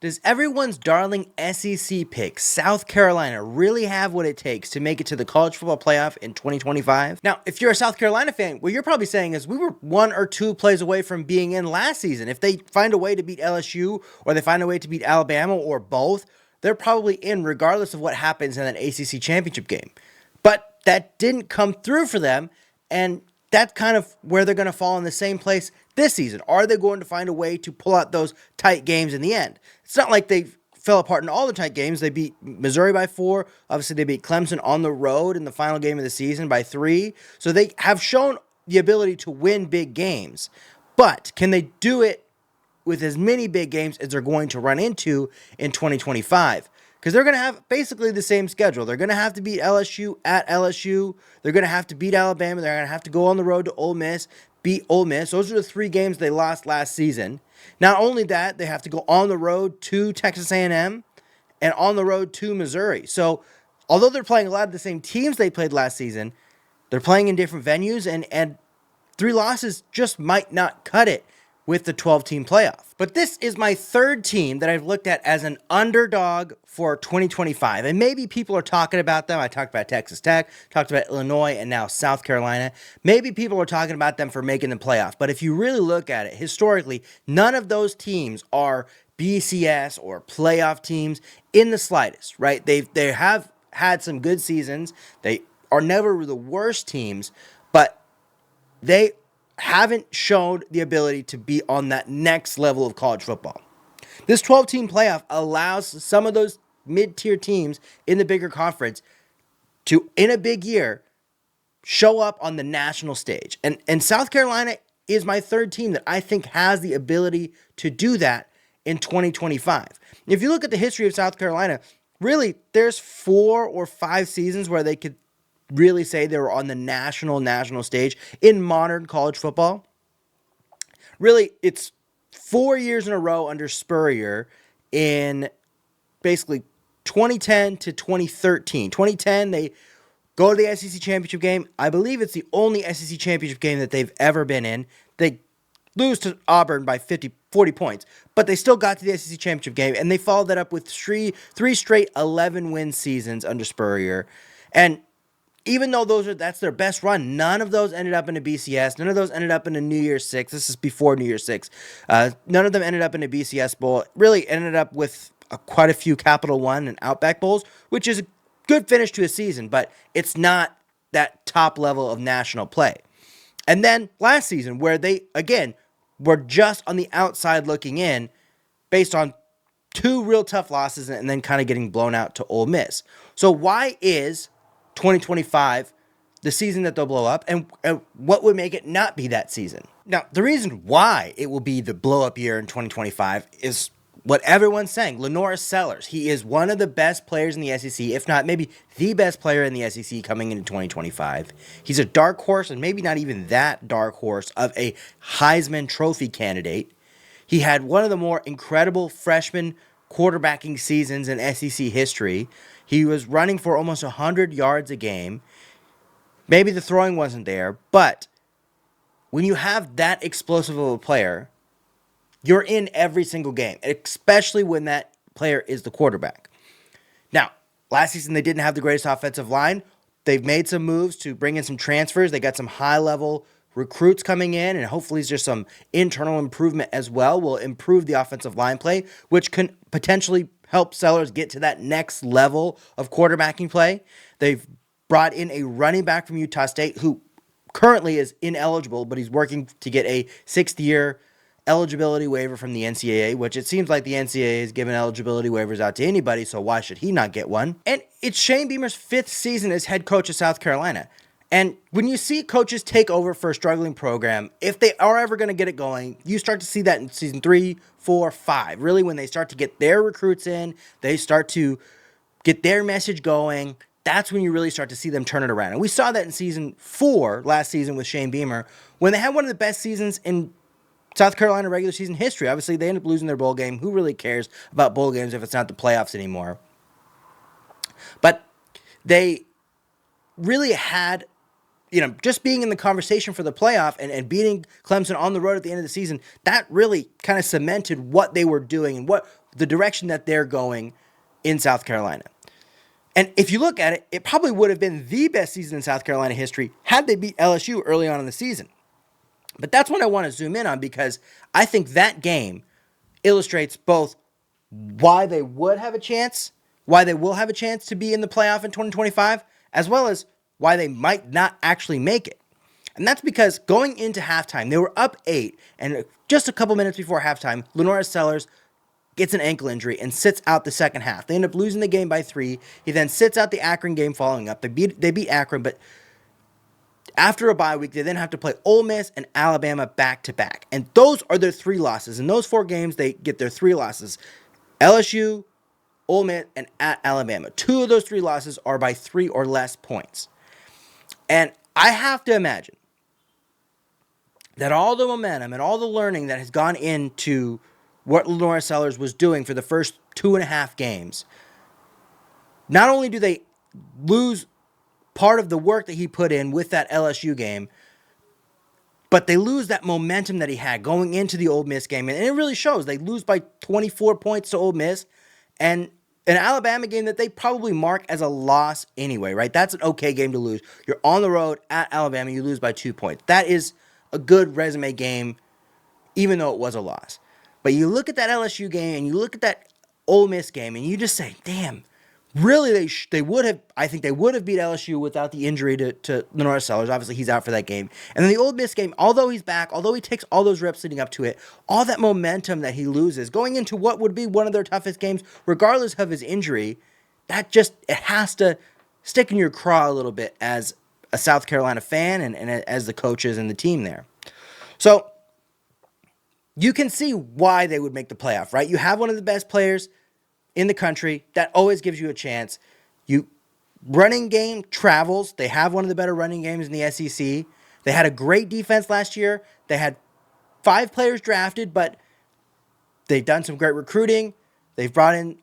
Does everyone's darling SEC pick, South Carolina, really have what it takes to make it to the college football playoff in 2025? Now, if you're a South Carolina fan, what you're probably saying is we were one or two plays away from being in last season. If they find a way to beat LSU or they find a way to beat Alabama or both, they're probably in regardless of what happens in that ACC championship game. But that didn't come through for them, and that's kind of where they're going to fall in the same place this season. Are they going to find a way to pull out those tight games in the end? It's not like they fell apart in all the tight games. They beat Missouri by 4. Obviously, they beat Clemson on the road in the final game of the season by 3. So they have shown the ability to win big games. But can they do it with as many big games as they're going to run into in 2025? Because they're going to have basically the same schedule. They're going to have to beat LSU at LSU. They're going to have to beat Alabama. They're going to have to go on the road to Ole Miss, beat Ole Miss. Those are the 3 games they lost last season. Not only that, they have to go on the road to Texas A&M and on the road to Missouri. So although they're playing a lot of the same teams they played last season, they're playing in different venues, and 3 losses just might not cut it with the 12-team playoff. But this is my third team that I've looked at as an underdog for 2025. And maybe people are talking about them. I talked about Texas Tech, talked about Illinois, and now South Carolina. Maybe people are talking about them for making the playoff. But if you really look at it, historically, none of those teams are BCS or playoff teams in the slightest, right? They have had some good seasons. They are never the worst teams, but they haven't shown the ability to be on that next level of college football. This 12-team playoff allows some of those mid-tier teams in the bigger conference to, in a big year, show up on the national stage. And South Carolina is my third team that I think has the ability to do that in 2025. If you look at the history of South Carolina, really, there's 4 or 5 seasons where they could really say they were on the national stage in modern college football. Really, it's 4 years in a row under Spurrier in basically 2010 to 2013. 2010, they go to the SEC championship game. I believe it's the only SEC championship game that they've ever been in. They lose to Auburn by 40 points, but they still got to the SEC championship game, and they followed that up with three straight 11-win seasons under Spurrier. And even though that's their best run, none of those ended up in a BCS. None of those ended up in a New Year's Six. This is before New Year's Six. None of them ended up in a BCS Bowl. It really ended up with quite a few Capital One and Outback Bowls, which is a good finish to a season, but it's not that top level of national play. And then last season, where they, again, were just on the outside looking in based on 2 real tough losses and then kind of getting blown out to Ole Miss. So why is 2025 the season that they'll blow up, and what would make it not be that season? Now, the reason why it will be the blow up year in 2025 is what everyone's saying. LaNorris Sellers, he is one of the best players in the SEC, if not maybe the best player in the SEC coming into 2025. He's a dark horse, and maybe not even that dark horse, of a Heisman Trophy candidate. He had one of the more incredible freshman quarterbacking seasons in SEC history. He was running for almost 100 yards a game. Maybe the throwing wasn't there, but when you have that explosive of a player, you're in every single game, especially when that player is the quarterback. Now, last season they didn't have the greatest offensive line. They've made some moves to bring in some transfers. They got some high-level recruits coming in, and hopefully just some internal improvement as well will improve the offensive line play, which can potentially help Sellers get to that next level of quarterbacking play. They've brought in a running back from Utah State who currently is ineligible, but he's working to get a 6th-year eligibility waiver from the NCAA, which it seems like the NCAA has given eligibility waivers out to anybody, so why should he not get one? And it's Shane Beamer's 5th season as head coach of South Carolina. And when you see coaches take over for a struggling program, if they are ever going to get it going, you start to see that in season 3, 4, 5. Really, when they start to get their recruits in, they start to get their message going, that's when you really start to see them turn it around. And we saw that in season 4 last season with Shane Beamer, when they had one of the best seasons in South Carolina regular season history. Obviously, they ended up losing their bowl game. Who really cares about bowl games if it's not the playoffs anymore? But they really had, just being in the conversation for the playoff and beating Clemson on the road at the end of the season, that really kind of cemented what they were doing and what the direction that they're going in South Carolina. And if you look at it, it probably would have been the best season in South Carolina history had they beat LSU early on in the season. But that's what I want to zoom in on, because I think that game illustrates both why they would have a chance, why they will have a chance to be in the playoff in 2025, as well as why they might not actually make it. And that's because going into halftime, they were up 8, and just a couple minutes before halftime, Lenora Sellers gets an ankle injury and sits out the second half. They end up losing the game by 3. He then sits out the Akron game following up. They beat Akron, but after a bye week, they then have to play Ole Miss and Alabama back-to-back. And those are their 3 losses. In those 4 games, they get their 3 losses. LSU, Ole Miss, and at Alabama. 2 of those 3 losses are by 3 or less points. And I have to imagine that all the momentum and all the learning that has gone into what Lenora Sellers was doing for the first 2.5 games, not only do they lose part of the work that he put in with that LSU game, but they lose that momentum that he had going into the Ole Miss game. And it really shows. They lose by 24 points to Ole Miss, and an Alabama game that they probably mark as a loss anyway, right? That's an okay game to lose. You're on the road at Alabama, you lose by 2 points. That is a good resume game, even though it was a loss. But you look at that LSU game and you look at that Ole Miss game and you just say, damn, really they would have, I think they would have beat LSU without the injury to Lenora Sellers. Obviously, he's out for that game. And then the Ole Miss game, although he's back, although he takes all those reps leading up to it, all that momentum that he loses going into what would be one of their toughest games, regardless of his injury, that just, it has to stick in your craw a little bit as a South Carolina fan and as the coaches and the team there. So you can see why they would make the playoff, right? You have one of the best players in the country. That always gives you a chance. Running game travels. They have one of the better running games in the SEC. They had a great defense last year. They had 5 players drafted, but they've done some great recruiting. They've brought in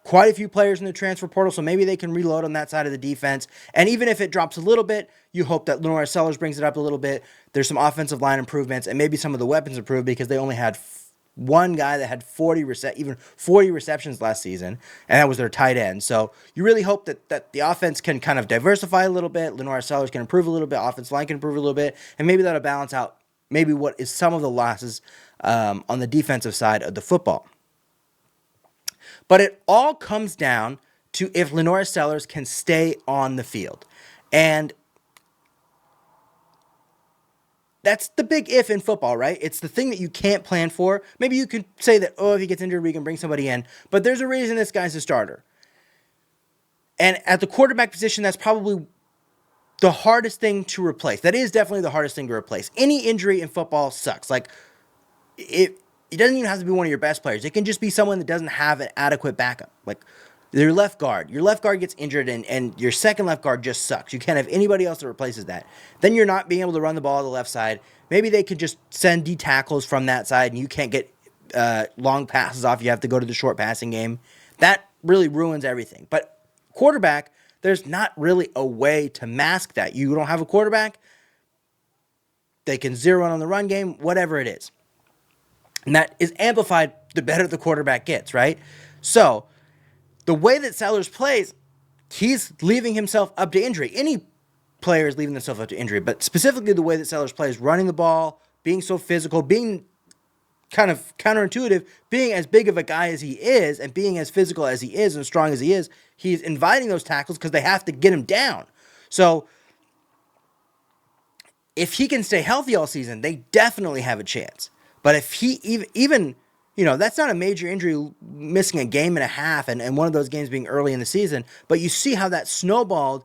quite a few players in the transfer portal, so maybe they can reload on that side of the defense. And even if it drops a little bit, you hope that Lenora Sellers brings it up a little bit. There's some offensive line improvements, and maybe some of the weapons improved because they only had one guy that had 40 receptions last season, and that was their tight end. So you really hope that the offense can kind of diversify a little bit. Lenora Sellers can improve a little bit. Offensive line can improve a little bit, and maybe that'll balance out maybe what is some of the losses on the defensive side of the football. But it all comes down to if Lenora Sellers can stay on the field. And that's the big if in football, right? It's the thing that you can't plan for. Maybe you could say that, if he gets injured, we can bring somebody in. But there's a reason this guy's a starter. And at the quarterback position, that's probably the hardest thing to replace. That is definitely the hardest thing to replace. Any injury in football sucks. Like, it doesn't even have to be one of your best players. It can just be someone that doesn't have an adequate backup. Like your left guard. Your left guard gets injured and your second left guard just sucks. You can't have anybody else that replaces that. Then you're not being able to run the ball on the left side. Maybe they could just send D tackles from that side and you can't get long passes off. You have to go to the short passing game. That really ruins everything. But quarterback, there's not really a way to mask that. You don't have a quarterback, they can zero in on the run game, whatever it is. And that is amplified the better the quarterback gets, right? So the way that Sellers plays, he's leaving himself up to injury. Any player is leaving themselves up to injury, but specifically the way that Sellers plays, running the ball, being so physical, being kind of counterintuitive, being as big of a guy as he is and being as physical as he is and strong as he is, he's inviting those tackles because they have to get him down. So if he can stay healthy all season, they definitely have a chance. But if he even that's not a major injury, missing a game and a half and one of those games being early in the season, but you see how that snowballed,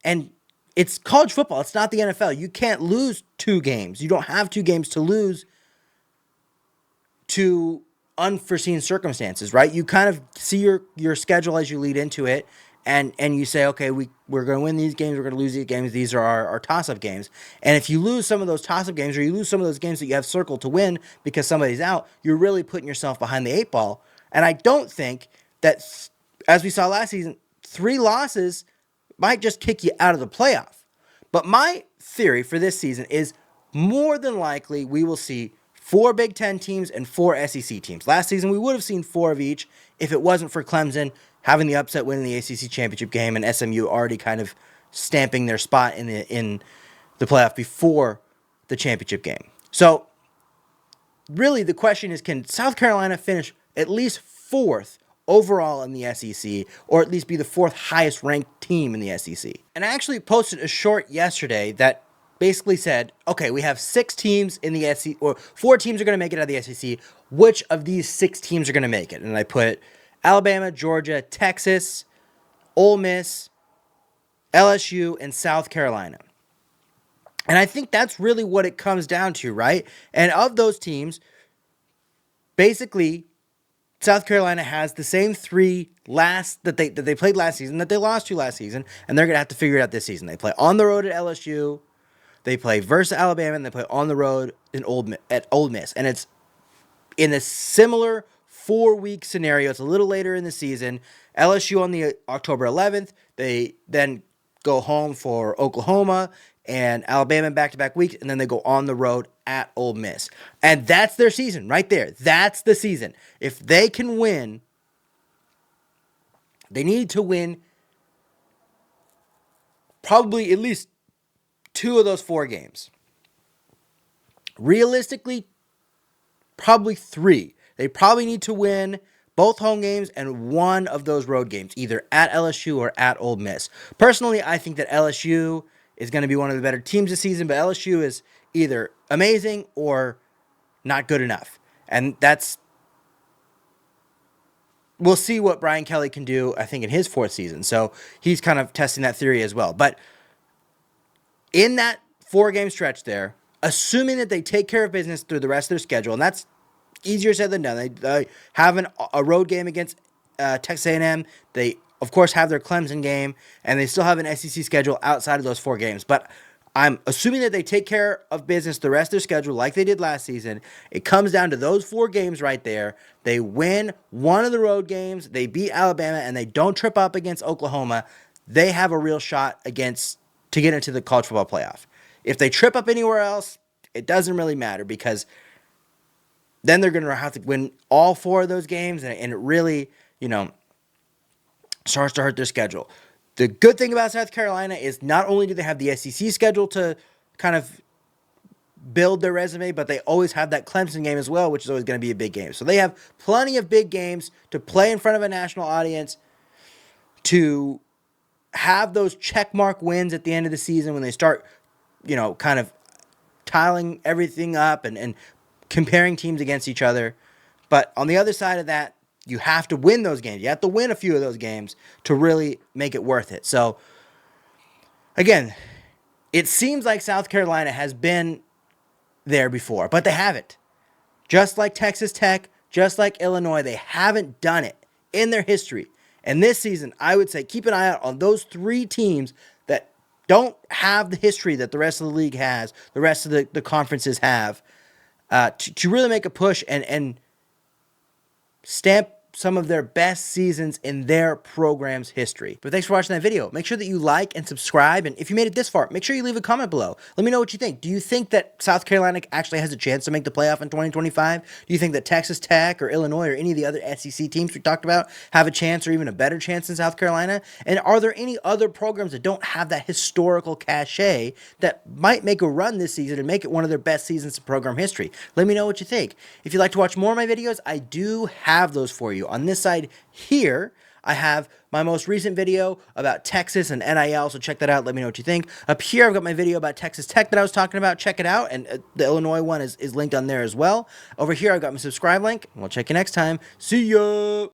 and it's college football. It's not the NFL. You can't lose 2 games. You don't have 2 games to lose to unforeseen circumstances, right? You kind of see your schedule as you lead into it, and you say, okay, we're going to win these games, we're going to lose these games, these are our toss-up games. And if you lose some of those toss-up games, or you lose some of those games that you have circled to win because somebody's out, you're really putting yourself behind the 8 ball. And I don't think that, as we saw last season, 3 losses might just kick you out of the playoff. But my theory for this season is more than likely we will see 4 Big Ten teams and 4 SEC teams. Last season, we would have seen 4 of each if it wasn't for Clemson having the upset win in the ACC championship game and SMU already kind of stamping their spot in the playoff before the championship game. So, really, the question is, can South Carolina finish at least 4th overall in the SEC, or at least be the 4th highest ranked team in the SEC? And I actually posted a short yesterday that basically said, okay, we have 6 teams in the SEC, or 4 teams are going to make it out of the SEC. Which of these 6 teams are going to make it? And I put Alabama, Georgia, Texas, Ole Miss, LSU, and South Carolina. And I think that's really what it comes down to, right? And of those teams, basically, South Carolina has the same 3 that they played last season, that they lost to last season, and they're going to have to figure it out this season. They play on the road at LSU, they play versus Alabama, and they play on the road at Ole Miss. And it's in a similar 4-week scenario. It's a little later in the season. LSU on the October 11th. They then go home for Oklahoma and Alabama back-to-back weeks, and then they go on the road at Ole Miss. And that's their season right there. That's the season. If they can win, they need to win probably at least 2 of those 4 games. Realistically, probably 3. They probably need to win both home games and 1 of those road games, either at LSU or at Ole Miss. Personally, I think that LSU is going to be one of the better teams this season, but LSU is either amazing or not good enough. And we'll see what Brian Kelly can do, I think, in his 4th season. So he's kind of testing that theory as well. But in that 4-game stretch there, assuming that they take care of business through the rest of their schedule, and that's easier said than done. They have a road game against Texas A&M. They, of course, have their Clemson game, and they still have an SEC schedule outside of those 4 games. But I'm assuming that they take care of business the rest of their schedule like they did last season. It comes down to those 4 games right there. They win 1 of the road games, they beat Alabama, and they don't trip up against Oklahoma. They have a real shot to get into the college football playoff. If they trip up anywhere else, it doesn't really matter, because then they're going to have to win all 4 of those games, and it really, starts to hurt their schedule. The good thing about South Carolina is not only do they have the SEC schedule to kind of build their resume, but they always have that Clemson game as well, which is always going to be a big game. So they have plenty of big games to play in front of a national audience, to have those checkmark wins at the end of the season when they start, kind of tiling everything up and comparing teams against each other. But on the other side of that, you have to win those games. You have to win a few of those games to really make it worth it. So, again, it seems like South Carolina has been there before, but they haven't. Just like Texas Tech, just like Illinois, they haven't done it in their history. And this season, I would say keep an eye out on those 3 teams that don't have the history that the rest of the league has, the rest of the conferences have, to really make a push and stamp some of their best seasons in their program's history. But thanks for watching that video. Make sure that you like and subscribe, and if you made it this far, make sure you leave a comment below. Let me know what you think. Do you think that South Carolina actually has a chance to make the playoff in 2025? Do you think that Texas Tech or Illinois or any of the other SEC teams we talked about have a chance, or even a better chance than South Carolina? And are there any other programs that don't have that historical cachet that might make a run this season and make it one of their best seasons in program history? Let me know what you think. If you'd like to watch more of my videos, I do have those for you. On this side here, I have my most recent video about Texas and NIL, so check that out. Let me know what you think. Up here, I've got my video about Texas Tech that I was talking about. Check it out, and the Illinois one is linked on there as well. Over here, I've got my subscribe link, and we'll check you next time. See ya!